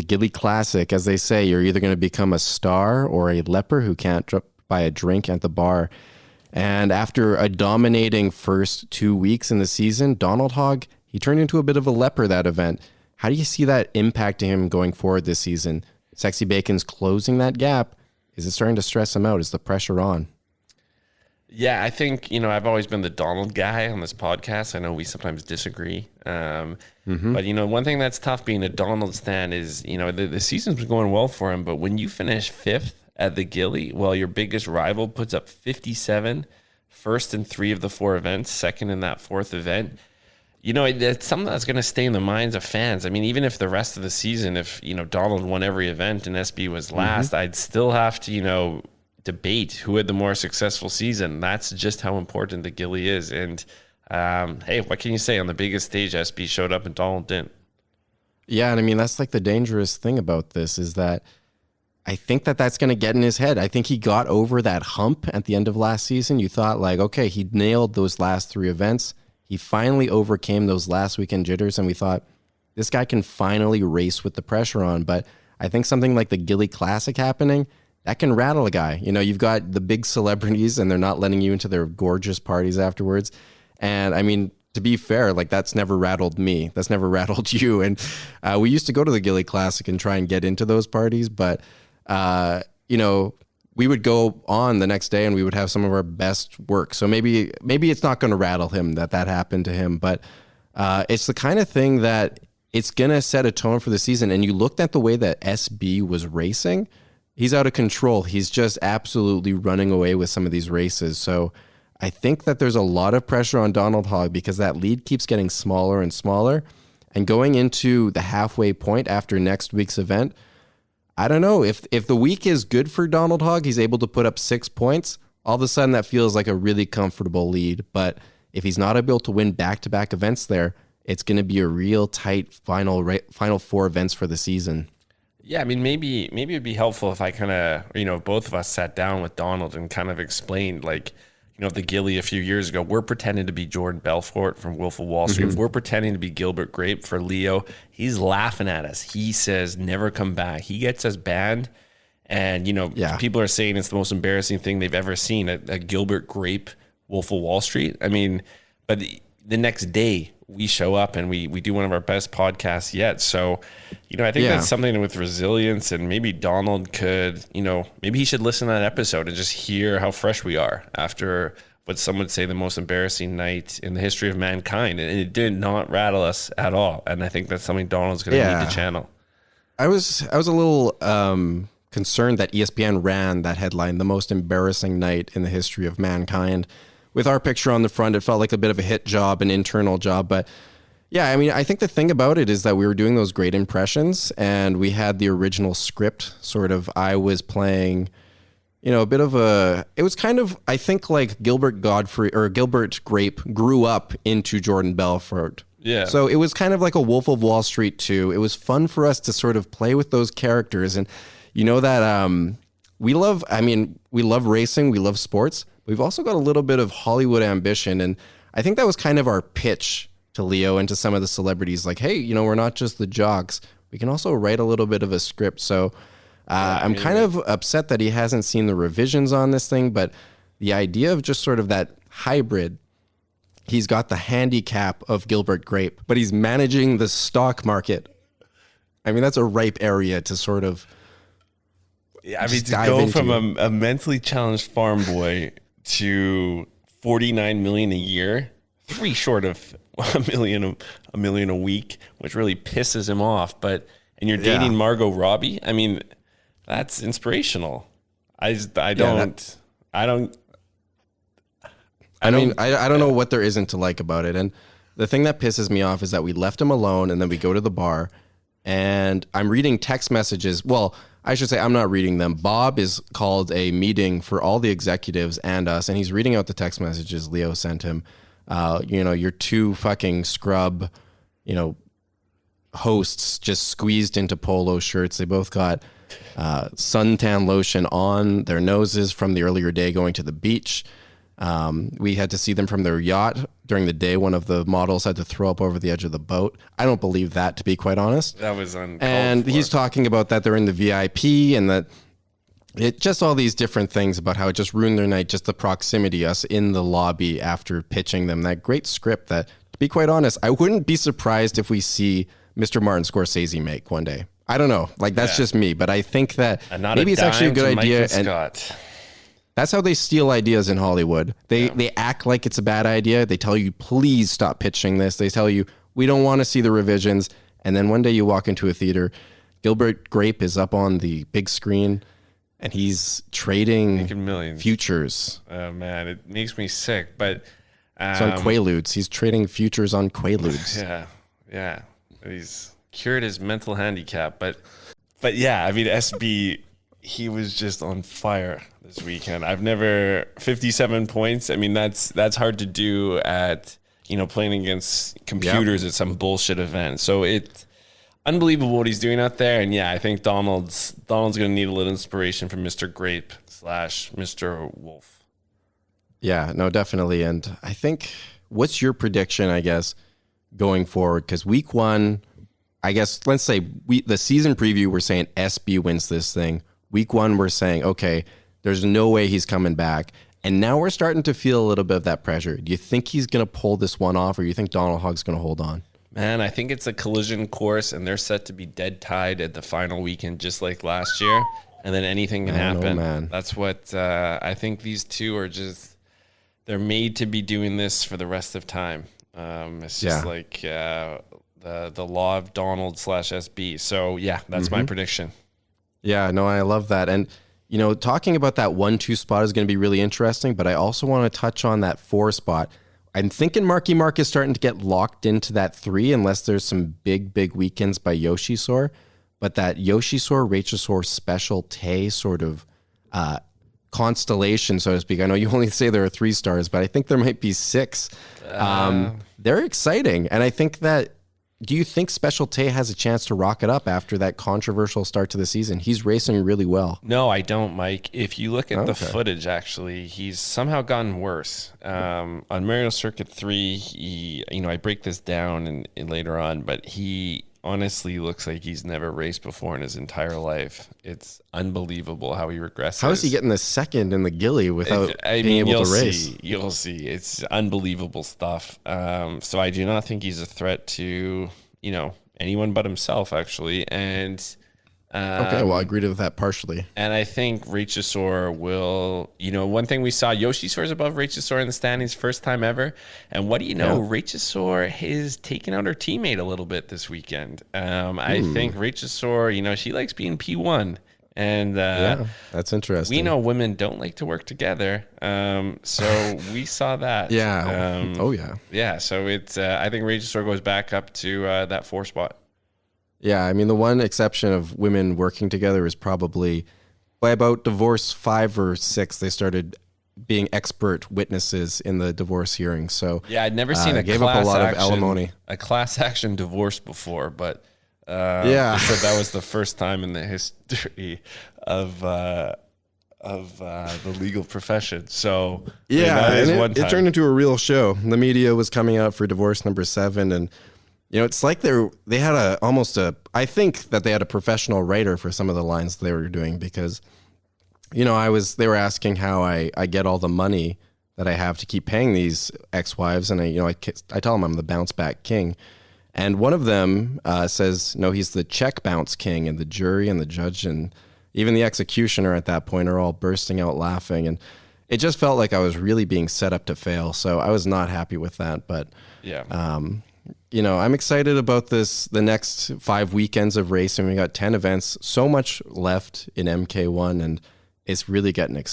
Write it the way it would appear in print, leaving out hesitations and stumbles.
The Gilli Classic, as they say, you're either going to become a star or a leper who can't buy a drink at the bar. And after a dominating first 2 weeks in the season, Donald Hogg, he turned into a bit of a leper that event. How do you see that impacting him going forward this season? Sexy Bacon's closing that gap. Is it starting to stress him out? Is the pressure on? Yeah, I think, I've always been the Donald guy on this podcast. I know we sometimes disagree. But, one thing that's tough being a Donald stan is, the season's been going well for him. But when you finish fifth at the Gilli, well, your biggest rival puts up 57, first in 3 of the 4 events, second in that 4th event. It's something that's going to stay in the minds of fans. I mean, even if the rest of the season, if, Donald won every event and SB was last, I'd still have to, debate who had the more successful season. That's just how important the Gilli is. And, hey, what can you say? On the biggest stage, SB showed up and Donald didn't. Yeah, and I mean, that's like the dangerous thing about this is that I think that that's going to get in his head. I think he got over that hump at the end of last season. You thought like, okay, he nailed those last 3 events. He finally overcame those last weekend jitters, and we thought this guy can finally race with the pressure on. But I think something like the Gilli Classic happening, that can rattle a guy. You've got the big celebrities, and they're not letting you into their gorgeous parties afterwards. And I mean, to be fair, like that's never rattled me. That's never rattled you. And we used to go to the Gilli Classic and try and get into those parties, but we would go on the next day and we would have some of our best work. So maybe it's not going to rattle him that happened to him, but it's the kind of thing that it's going to set a tone for the season. And you looked at the way that SB was racing, he's out of control. He's just absolutely running away with some of these races. So I think that there's a lot of pressure on Donald Hogg because that lead keeps getting smaller and smaller. And going into the halfway point after next week's event, I don't know, if the week is good for Donald Hogg, he's able to put up 6 points, all of a sudden that feels like a really comfortable lead. But if he's not able to win back-to-back events there, it's going to be a real tight final 4 events for the season. Yeah, I mean, maybe it'd be helpful if I kind of, both of us sat down with Donald and kind of explained, like, the Gilli a few years ago, we're pretending to be Jordan Belfort from Wolf of Wall Street. We're pretending to be Gilbert Grape for Leo. He's laughing at us. He says, never come back. He gets us banned. And, people are saying it's the most embarrassing thing they've ever seen, a Gilbert Grape Wolf of Wall Street. I mean, but the next day we show up and we do one of our best podcasts yet. So, I think that's something with resilience, and maybe Donald could, maybe he should listen to that episode and just hear how fresh we are after what some would say the most embarrassing night in the history of mankind. And it did not rattle us at all. And I think that's something Donald's going to need to channel. I was a little concerned that ESPN ran that headline, the most embarrassing night in the history of mankind. With our picture on the front, it felt like a bit of a hit job, an internal job. But yeah, I mean, I think the thing about it is that we were doing those great impressions and we had the original script sort of. I was playing, a bit of it was kind of, I think like Gilbert Grape grew up into Jordan Belfort. Yeah. So it was kind of like a Wolf of Wall Street 2. It was fun for us to sort of play with those characters. And that we love racing, we love sports. We've also got a little bit of Hollywood ambition. And I think that was kind of our pitch to Leo and to some of the celebrities. Like, hey, we're not just the jocks. We can also write a little bit of a script. So I'm kind of upset that he hasn't seen the revisions on this thing. But the idea of just sort of that hybrid, he's got the handicap of Gilbert Grape, but he's managing the stock market. I mean, that's a ripe area to sort of to go from a mentally challenged farm boy to 49 million a year, 3 short of a million a week, which really pisses him off. And you're dating Margot Robbie. I mean, that's inspirational. I don't know what there isn't to like about it. And the thing that pisses me off is that we left him alone and then we go to the bar and I'm reading text messages. Well, I should say I'm not reading them. Bob is called a meeting for all the executives and us, and he's reading out the text messages Leo sent him. Your 2 fucking scrub, hosts just squeezed into polo shirts. They both got suntan lotion on their noses from the earlier day going to the beach. We had to see them from their yacht during the day. One of the models had to throw up over the edge of the boat. I don't believe that, to be quite honest. That was uncalled And for. he's talking about that they're in the VIP and that it just all these different things about how it just ruined their night, just the proximity, us in the lobby after pitching them that great script that, to be quite honest, I wouldn't be surprised if we see Mr. Martin Scorsese make one day. I don't know. Like, that's just me, but I think that maybe it's actually a good idea. And that's how they steal ideas in Hollywood. They act like it's a bad idea. They tell you, please stop pitching this. They tell you, we don't want to see the revisions. And then one day you walk into a theater, Gilbert Grape is up on the big screen, and he's trading futures. Oh, man, it makes me sick. But it's on Quaaludes. He's trading futures on Quaaludes. Yeah. He's cured his mental handicap. But yeah, I mean, SB, he was just on fire this weekend. 57 points. I mean, that's hard to do at, playing against computers at some bullshit event. So it's unbelievable what he's doing out there. And yeah, I think Donald's going to need a little inspiration from Mr. Grape / Mr. Wolf. Yeah, no, definitely. And I think, what's your prediction, I guess, going forward? Because week one, I guess, let's say the season preview, we're saying SB wins this thing. Week one, we're saying, okay, there's no way he's coming back. And now we're starting to feel a little bit of that pressure. Do you think he's going to pull this one off, or do you think Donald Hogg's going to hold on? Man, I think it's a collision course, and they're set to be dead tied at the final weekend, just like last year. And then anything can happen. Man. That's what I think. These two are they're made to be doing this for the rest of time. It's just like the law of Donald / SB. So yeah, that's my prediction. Yeah, no, I love that. And, talking about that 1-2 spot is going to be really interesting, but I also want to touch on that 4 spot. I'm thinking Marky Mark is starting to get locked into that 3, unless there's some big weekends by Yoshisaur. But that Yoshisaur, Raichosaur, Special Tay sort of constellation, so to speak. I know you only say there are 3 stars, but I think there might be 6. They're exciting. And I think that, do you think Special Tay has a chance to rock it up after that controversial start to the season? He's racing really well. No, I don't, Mike. If you look at the footage, actually, he's somehow gotten worse. On Mario Circuit 3, I break this down and later on, but he honestly looks like he's never raced before in his entire life. It's unbelievable how he regresses. How is he getting the second in the Gilli without being able to race? You'll see. It's unbelievable stuff. So I do not think he's a threat to, anyone but himself, actually. And okay, well, I agree with that partially. And I think Raichosaur will, one thing we saw, Yoshisaur's above Raichosaur in the standings, first time ever. And what do you know? Raichosaur has taken out her teammate a little bit this weekend. I think Raichosaur, she likes being P1. And that's interesting. We know women don't like to work together. So we saw that. Yeah. Yeah. So it's, I think Raichosaur goes back up to that 4 spot. Yeah, I mean, the one exception of women working together is probably by about divorce 5 or 6, they started being expert witnesses in the divorce hearing. So yeah, I'd never seen gave up a lot of alimony. A class action divorce before, but so that was the first time in the history of the legal profession. So yeah, it turned into a real show. The media was coming out for divorce number 7, and it's like they had I think that they had a professional writer for some of the lines they were doing, because, they were asking how I get all the money that I have to keep paying these ex-wives. And I tell them I'm the bounce back king. And one of them says, no, he's the check bounce king, and the jury and the judge and even the executioner at that point are all bursting out laughing. And it just felt like I was really being set up to fail. So I was not happy with that. But yeah, I'm excited about the next 5 weekends of racing. We got 10 events, so much left in MK1, and it's really getting exciting.